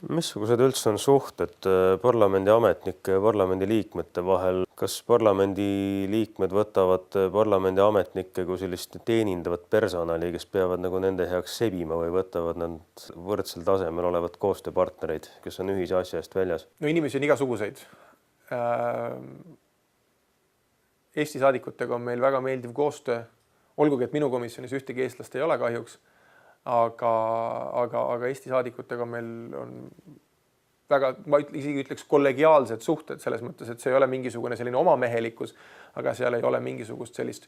Missugused üldse on suhted parlamendi ametnike ja parlamendi liikmete vahel? Kas parlamendi liikmed võtavad parlamendi ametnikke kui sellist teenindavat personali, kes peavad nagu nende heaks sebima või võtavad nad võrdsel tasemel olevad koostööpartnereid, kes on ühise asja eest väljas? No inimesi on igasuguseid. Eesti saadikutega on meil väga meeldiv koostöö. Olgugi, et minu komisjonis ühtegi eestlast ei ole kahjuks. Aga Eesti saadikutega meil on väga, ma isegi ütleks kollegiaalsed suhted selles mõttes, et see ei ole mingisugune selline omamehelikkus, aga seal ei ole mingisugust sellist,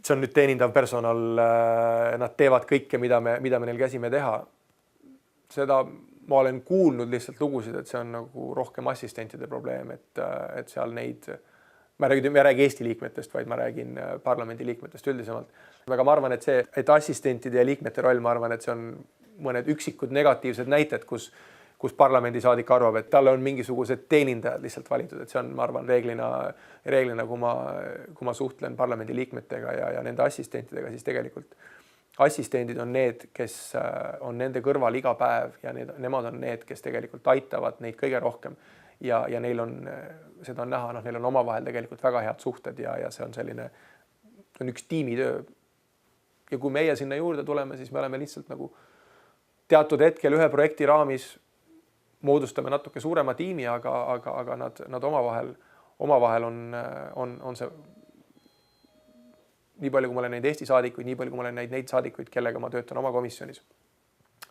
see on nüüd teenindav personal, nad teevad kõike, mida me neil käsime teha. Seda ma olen kuulnud lihtsalt lugusid, et see on nagu rohkem assistentide probleem, et seal neid, ma ei räägi Eesti liikmetest, vaid ma räägin parlamendi liikmetest üldisemalt. Aga ma arvan, et assistentide ja liikmete roll, ma arvan, et see on mõned üksikud negatiivsed näited, kus parlamendisaadik arvab, et talle on mingisugused teenindajad lihtsalt valitud. Et see on, ma arvan, reeglina kui ma suhtlen parlamendi liikmetega ja nende assistentidega, siis tegelikult assistendid on need, kes on nende kõrval iga päev ja nemad on need, kes tegelikult aitavad neid kõige rohkem. Ja neil on, seda on näha, neil on omavahel tegelikult väga head suhted ja see on selline, on üks tiimitöö. Ja kui meie sinna juurde tuleme, siis me oleme lihtsalt nagu teatud hetkel ühe projekti raamis moodustame natuke suurema tiimi, aga nad omavahel on see nii palju, kui ma olen neid Eesti saadikuid, nii palju, kui ma olen neid saadikuid, kellega ma töötan oma komisjonis.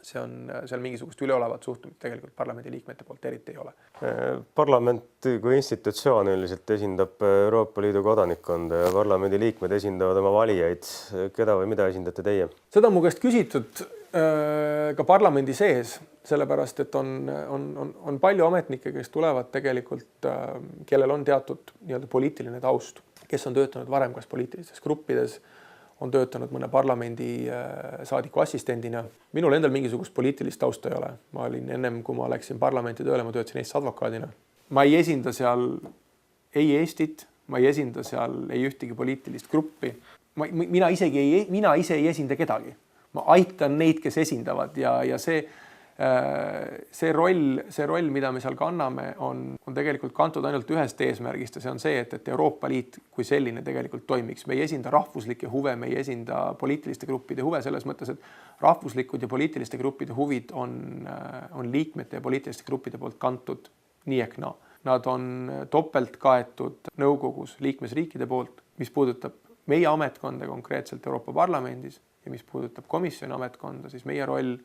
See on seal mingisugust üleolevat suhtumit tegelikult parlamendi liikmete poolt eriti ei ole. Parlament kui institutsioon üldiselt esindab Euroopa Liidu kodanikkonda ja parlamendi liikmed esindavad oma valijaid. Keda või mida esindate teie? Seda on mu käest küsitud ka parlamendi sees, sellepärast, et on palju ametnikke, kes tulevad tegelikult, kellel on teatud poliitiline taust, kes on töötanud varem kas poliitilistes gruppides, on töötanud mõne parlamendi saadiku assistendina. Minul endal mingisugust poliitilist tausta ei ole. Ma olin ennem, kui ma läksin parlamenti tööle, ma töötasin Eestis advokaadina. Ma ei esinda seal ei Eestit, ma ei esinda seal ei ühtegi poliitilist gruppi. Mina ise ei esinda kedagi. Ma aitan neid, kes esindavad ja see roll, mida me seal kanname, on tegelikult kantud ainult ühest eesmärgist ja see on see, et Euroopa Liit kui selline tegelikult toimiks. Me ei esinda rahvuslikke huve, me ei esinda poliitiliste gruppide huve selles mõttes, et rahvuslikud ja poliitiliste gruppide huvid on liikmete ja poliitiliste gruppide poolt kantud nii ehk naa. Nad on topelt kaetud nõukogus liikmesriikide poolt, mis puudutab meie ametkonda konkreetselt Euroopa Parlamendis ja mis puudutab komisjoni ametkonda, siis meie roll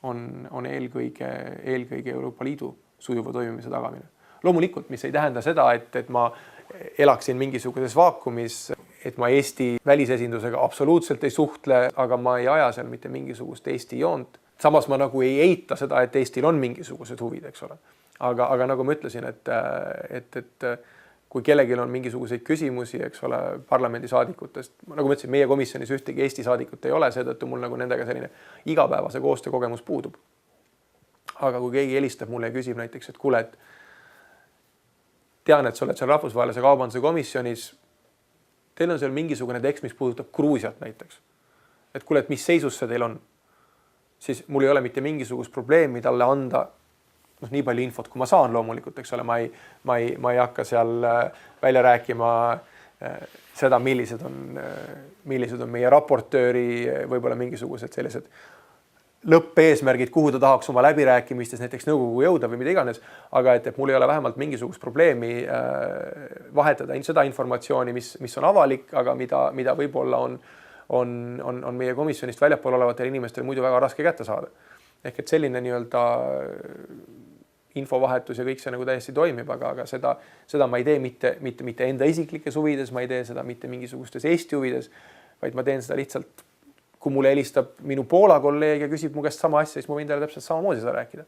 on eelkõige Euroopa Liidu sujuva toimimise tagamine. Loomulikult, mis ei tähenda seda, et ma elaksin mingisuguses vaakumis, et ma Eesti välisesindusega absoluutselt ei suhtle, aga ma ei aja seal mitte mingisugust Eesti joont. Samas ma nagu ei eita seda, et Eestil on mingisugused huvid, eks ole. Aga nagu ma ütlesin, et kui kellelgi on mingisuguseid küsimusi, eks ole, parlamendi saadikutest, nagu ma ütlesin, meie komisjonis ühtegi Eesti saadikut ei ole, seetõttu mul nagu nendega selline igapäevase koostöökogemus puudub. Aga kui keegi helistab mulle ja küsib näiteks, et kuule, et tean, et sa oled seal rahvusvahelise kaubanduse komisjonis, teil on seal mingisugune tekst, mis puudutab Gruusiat näiteks. Et kuule, et mis seisus see teil on, siis mul ei ole mitte mingisugust probleemi talle anda nii palju infot, kui ma saan loomulikult, eks ole, ma ei hakka seal välja rääkima seda, millised on meie raportööri võib-olla mingisugused sellised lõppeesmärgid, kuhu ta tahaks oma läbirääkimistes näiteks nõukogu jõuda või mida iganes, aga et mul ei ole vähemalt mingisugust probleemi vahetada seda informatsiooni, mis on avalik, aga mida võib-olla on meie komisjonist väljapool olevatel inimestel muidu väga raske kätte saada. Ehk et selline infovahetus ja kõik see nagu täiesti toimib, aga seda ma ei tee mitte enda isiklikes huvides, ma ei tee seda mitte mingisugustes Eesti huvides, vaid ma teen seda lihtsalt, kui mulle helistab minu Poola kolleeg ja küsib mu käest sama asja, siis ma võin talle täpselt samamoodi seda rääkida.